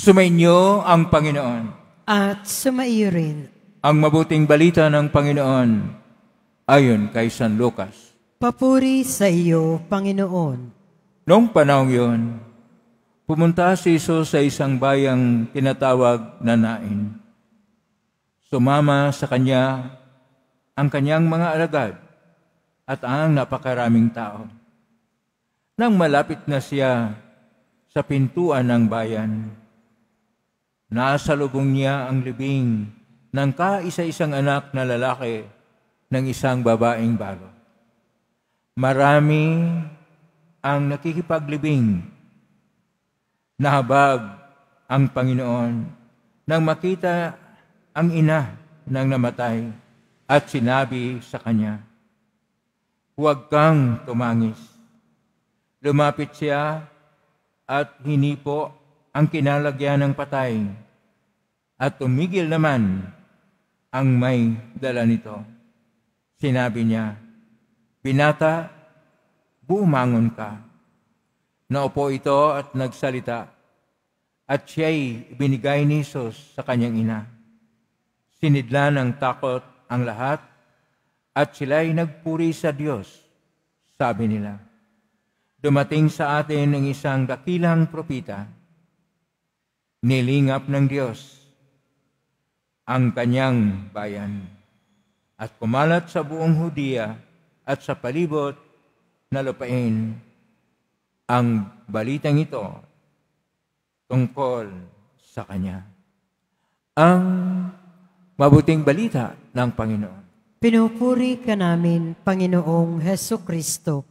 Sumainyo ang Panginoon. At sumaiyo rin. Ang mabuting balita ng Panginoon ayon kay San Lucas. Papuri sa iyo, Panginoon. Noong panahong yun, pumunta si Jesus sa isang bayang tinatawag na Nain. Sumama sa kanya ang kanyang mga alagad at ang napakaraming tao. Nang malapit na siya sa pintuan ng bayan, nasa lubong niya ang libing ng kaisa-isang anak na lalaki ng isang babaeng balo. Marami ang nakikipaglibing. Nahabag ang Panginoon nang makita ang ina ng namatay at sinabi sa kanya, "Huwag kang tumangis." Lumapit siya at hinipo ang kinalagyan ng patay at tumigil naman ang may dala nito. Sinabi niya, "Binata, bumangon ka." Naupo ito at nagsalita, at siya'y ibinigay ni Jesus sa kanyang ina. Sinidla ng takot ang lahat, at sila'y nagpuri sa Diyos. Sabi nila, "Dumating sa atin ang isang dakilang propeta. Nilingap ng Diyos ang kanyang bayan at kumalat sa buong Hudiya at sa palibot na lupain ang balitang ito tungkol sa kanya." Ang mabuting balita ng Panginoon. Pinupuri ka namin, Panginoong Hesus Kristo.